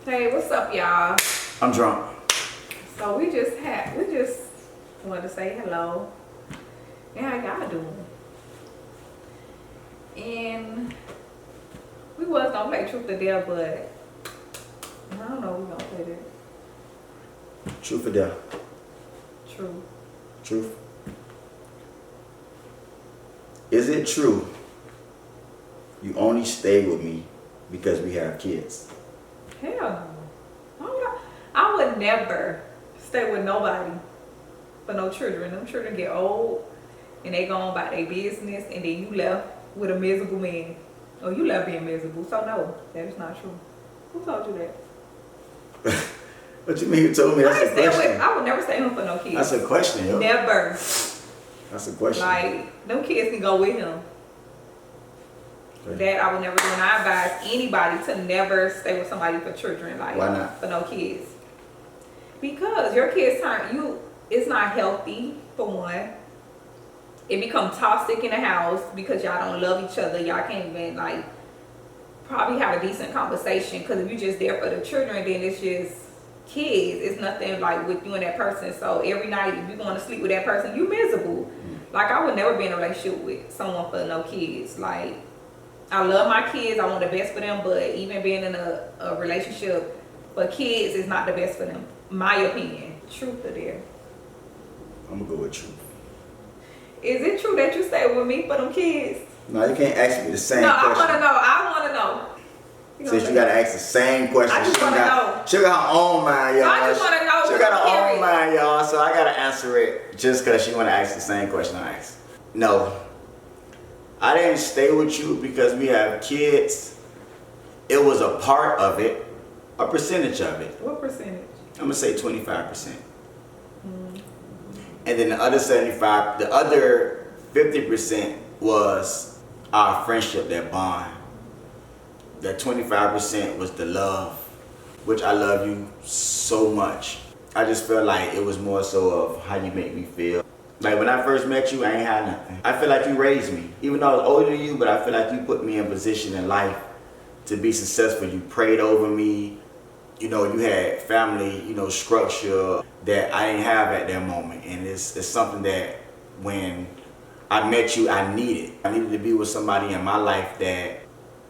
Hey, what's up, y'all? I'm drunk. So we just wanted to say hello. And how y'all doing? And we was gonna play Truth or Dare, but I don't know if we gonna play that. Truth or dare? True. Truth. Is it true you only stay with me because we have kids? Hell no. I would never stay with nobody for no children. Them children get old and they go on about their business, and then you left with a miserable man. Or you left being miserable. So no, that is not true. Who told you that? What you mean you told me? That's a question. I would never stay home for no kids. That's a question, yo. Never. That's a question. Like, them kids can go with him. Okay. That I would never do. And I advise anybody to never stay with somebody for children. Like, why not? For no kids. Because your kids it's not healthy, for one. It becomes toxic in the house because y'all don't love each other. Y'all can't even, like, probably have a decent conversation. Because if you're just there for the children, then it's just kids. It's nothing like with you and that person. So every night, if you're going to sleep with that person, you miserable. Like, I would never be in a relationship with someone for no kids. Like, I love my kids. I want the best for them. But even being in a relationship for kids is not the best for them. My opinion. Truth or dare? I'm going to go with truth. Is it true that you stay with me for them kids? No, you can't ask me the same question. question. I want to know. Since you got to ask the same question. I just want to know. She got her own mind, y'all. I just want to know. She got her own mind, y'all. So I got to answer it just because she want to ask the same question I asked. No. I didn't stay with you because we have kids. It was a part of it, a percentage of it. What percentage? I'm gonna say 25%. And then the other 75, the other 50% was our friendship, that bond. That 25% was the love, which I love you so much. I just felt like it was more so of how you make me feel. Like when I first met you, I ain't had nothing. I feel like you raised me. Even though I was older than you, but I feel like you put me in a position in life to be successful. You prayed over me. You know, you had family, structure that I didn't have at that moment. And it's something that when I met you, I needed. I needed to be with somebody in my life that,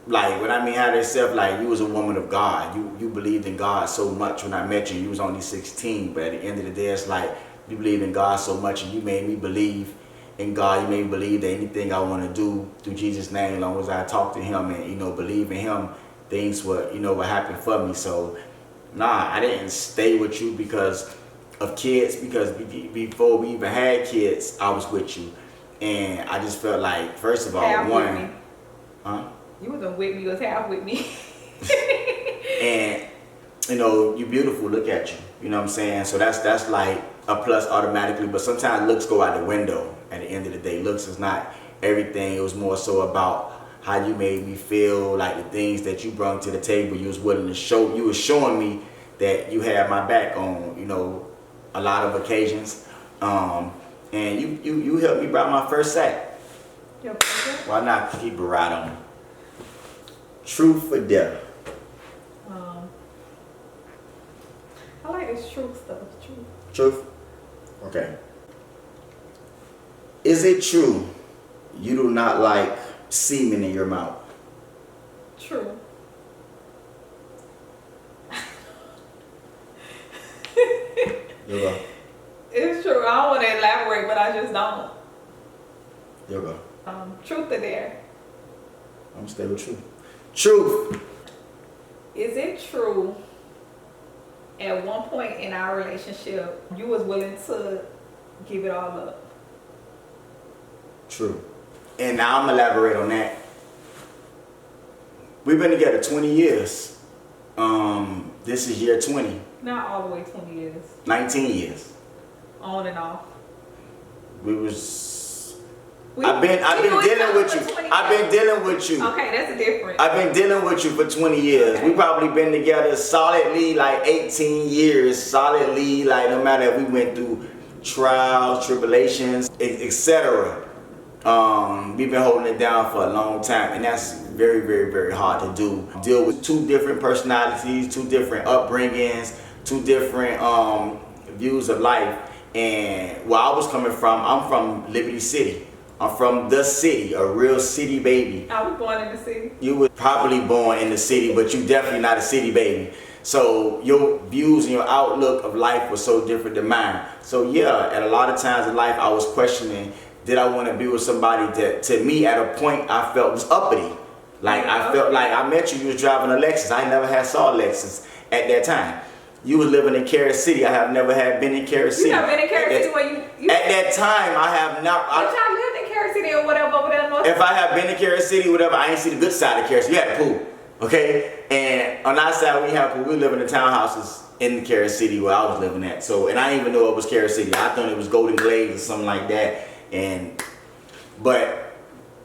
like, when I mean had herself, like, you was a woman of God. You believed in God so much. When I met you, you was only 16. But at the end of the day, it's like, you believe in God so much, and you made me believe in God. You made me believe that anything I want to do through Jesus' name, as long as I talk to him and, believe in him, things would happen for me. So, nah, I didn't stay with you because of kids, because before we even had kids, I was with you. And I just felt like, first of all, half one, with me. Huh? You wasn't with me, you was half with me. And, you're beautiful, look at you. You know what I'm saying? So that's like a plus automatically, but sometimes looks go out the window at the end of the day. Looks is not everything. It was more so about how you made me feel, like the things that you brought to the table. You was willing to show, you was showing me that you had my back on, a lot of occasions. And you helped me buy my first sack. Yep. Why not keep it right on? Truth or dare? I like this truth stuff. Truth? Okay. Is it true you do not like semen in your mouth? True. You go. It's true. I don't want to elaborate, but I just don't. You go. Truth or dare? I'm gonna stay with truth. Truth. Is it true at one point in our relationship you was willing to give it all up? True. And now I'm gonna elaborate on that. We've been together 20 years. This is year 20. Not all the way 20 years. 19 years. On and off. I've been dealing with you. I've been dealing with you. Okay, that's a difference. I've been dealing with you for 20 years. Okay. We probably been together solidly like 18 years. Solidly, like no matter if we went through trials, tribulations, etc. We've been holding it down for a long time, and that's very, very, very hard to do. Deal with two different personalities, two different upbringings, two different views of life. And where I was coming from, I'm from Liberty City. I'm from the city, a real city baby. I was born in the city. You were probably born in the city, but you definitely not a city baby. So your views and your outlook of life was so different than mine. So yeah, at a lot of times in life, I was questioning, did I want to be with somebody that, to me, at a point, I felt was uppity. Like, I felt like I met you was driving a Lexus. I never had saw a Lexus at that time. You was living in Carrot City. I have never had been in Carrot City. You have been in Carrot City where you at that time, I have not. But y'all lived in Carrot City or whatever over there north. If I have been in Carrot City, whatever, I ain't see the good side of Carrot City. You had a pool, okay? And on our side, we have pool. We live in the townhouses in Carrot City where I was living at. So, and I didn't even know it was Carrot City. I thought it was Golden Glades or something like that. But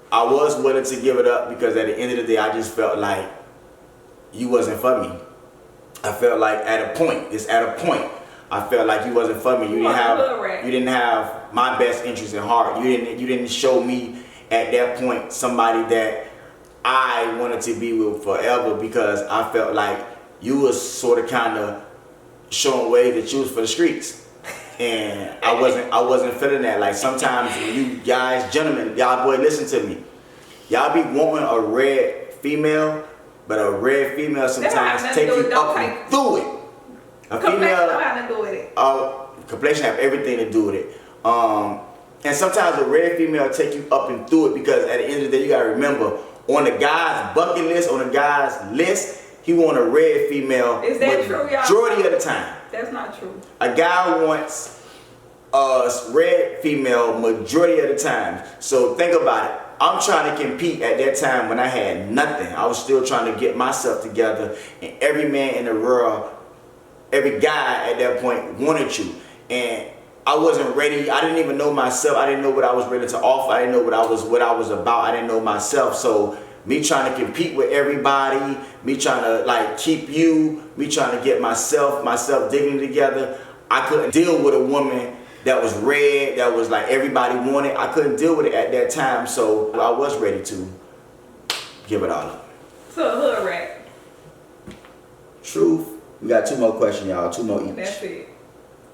I was willing to give it up because at the end of the day, I just felt like you wasn't for me. I felt like at a point, I felt like you wasn't for me. You didn't have my best interest in heart. You didn't show me at that point somebody that I wanted to be with forever, because I felt like you was sort of kind of showing way that you was for the streets. And I wasn't feeling that. Like sometimes when you guys, gentlemen, y'all boy, listen to me. Y'all be wanting a red female, but a red female sometimes take you up and through it. A female, complexion have everything to do with it. And sometimes a red female take you up and through it, because at the end of the day, you gotta remember, on the guy's bucket list, on the guy's list, he want a red female. Is that true, y'all? Majority of the time. That's not true. A guy wants a red female majority of the time. So think about it. I'm trying to compete at that time when I had nothing. I was still trying to get myself together, and every man in the world, every guy at that point wanted you. And I wasn't ready. I didn't even know myself. I didn't know what I was ready to offer. I didn't know what I was about. I didn't know myself. So me trying to compete with everybody, me trying to like keep you, me trying to get myself dignity together, I couldn't deal with a woman that was red, that was like everybody wanted. I couldn't deal with it at that time, so I was ready to give it all up. So hood rat. Truth. We got two more questions, y'all. Two more each. That's it.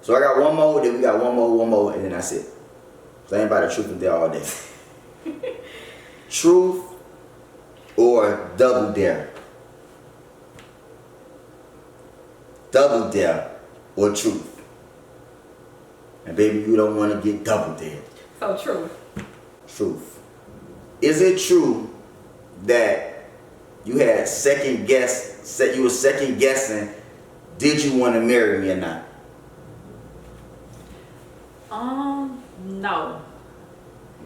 So I got one more, then we got one more, and then that's it. So anybody truth and dare all day. Truth or double dare? Double dare or truth? And baby, you don't want to get double dared. So truth. Truth. Is it true that you had you were second guessing, did you want to marry me or not? No.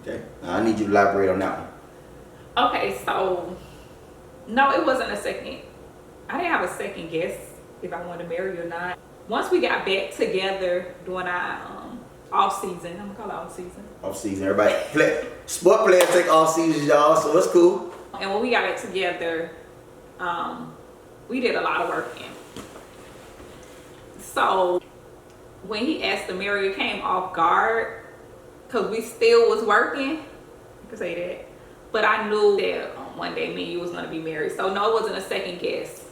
Okay. Now I need you to elaborate on that one. Okay, so no, it wasn't a second. I didn't have a second guess if I wanted to marry you or not. Once we got back together during our off season, I'm gonna call it off season. Off season, everybody. Sport players take off seasons, y'all, so it's cool. And when we got it together, we did a lot of working. So when he asked to marry, it came off guard because we still was working. You can say that. But I knew that one day me and you was gonna be married. So no, it wasn't a second guess.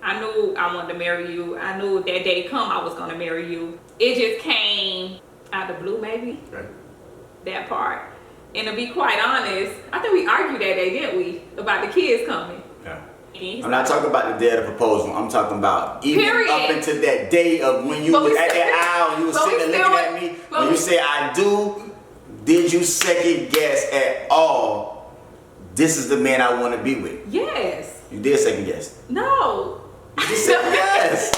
I knew I wanted to marry you. I knew that day come I was gonna marry you. It just came out of the blue, maybe. Okay. That part. And to be quite honest, I think we argued that day, didn't we? About the kids coming. Yeah. I'm not talking about the day of the proposal. I'm talking about even up until that day of when you was at that aisle, you was sitting there looking at me. When you say I do, did you second guess at all, this is the man I want to be with? Yes. You did second guess? No. You second guess?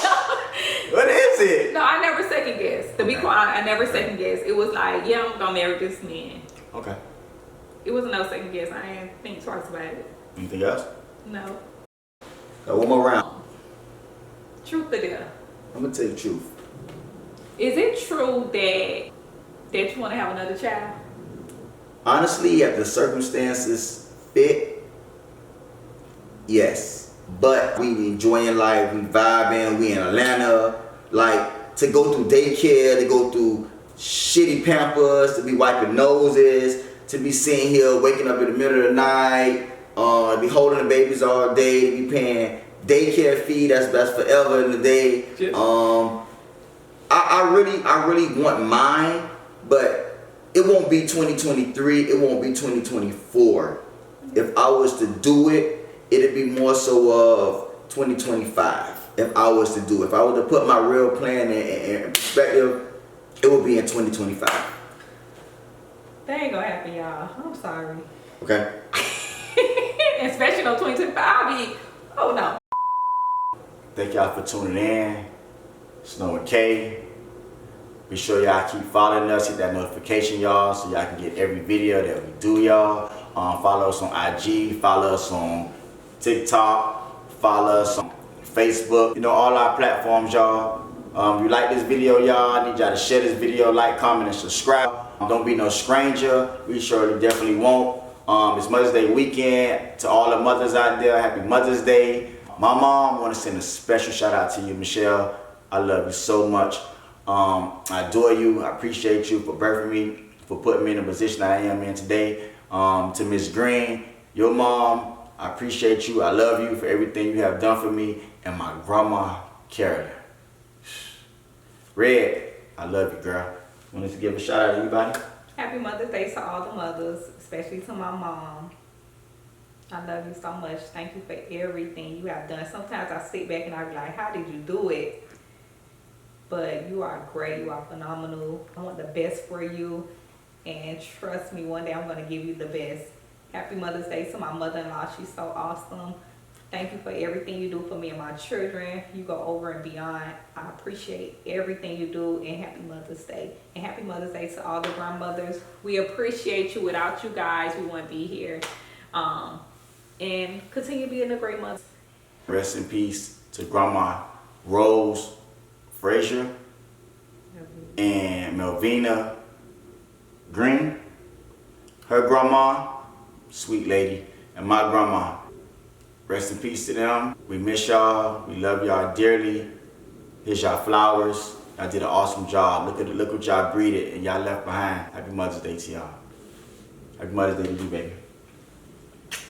What is it? No, I never second guessed. To be quiet, I never second guessed. It was like, yeah, I'm gonna marry this man. Okay. It wasn't no second guess. I didn't think twice about it. Anything else? No. Got one more round. Truth or dare? I'm gonna tell you the truth. Is it true that you want to have another child? Honestly, if the circumstances fit, yes. But we enjoying life, we vibing, we in Atlanta. Like, to go through daycare, to go through shitty Pampers, to be wiping noses, to be sitting here waking up in the middle of the night, be holding the babies all day, be paying daycare fee that's forever in the day. I really want mine, but it won't be 2023, it won't be 2024. If I was to do it, it'd be more so of 2025. If I was to do it, if I was to put my real plan in perspective, it would be in 2025. That ain't gonna happen, y'all. I'm sorry. Okay. Especially on 2025, oh no. Thank y'all for tuning in. Snow and K. Be sure y'all keep following us, hit that notification, y'all, so y'all can get every video that we do, y'all. Follow us on IG, follow us on TikTok, follow us on Facebook, you know, all our platforms, y'all. If you like this video, y'all, I need y'all to share this video, like, comment, and subscribe. Don't be no stranger. We surely definitely won't. It's Mother's Day weekend. To all the mothers out there, happy Mother's Day. My mom, I want to send a special shout out to you, Michelle. I love you so much. I adore you. I appreciate you for birthing me, for putting me in the position I am in today. To Miss Green, your mom, I appreciate you. I love you for everything you have done for me. And my grandma, Carolyn. Red, I love you, girl. Want to give a shout out to anybody? Happy Mother's Day to all the mothers, especially to my mom. I love you so much. Thank you for everything you have done. Sometimes I sit back and I be like, how did you do it? But you are great. You are phenomenal. I want the best for you. And trust me, one day I'm going to give you the best. Happy Mother's Day to my mother-in-law. She's so awesome. Thank you for everything you do for me and my children. You go over and beyond. I appreciate everything you do, and happy Mother's Day. And happy Mother's Day to all the grandmothers. We appreciate you. Without you guys, we wouldn't be here. And continue being a great mother. Rest in peace to Grandma Rose Frazier and Melvina Green. Her grandma, sweet lady, and my grandma. Rest in peace to them. We miss y'all. We love y'all dearly. Here's y'all flowers. Y'all did an awesome job. Look what y'all breeded and y'all left behind. Happy Mother's Day to y'all. Happy Mother's Day to you, baby.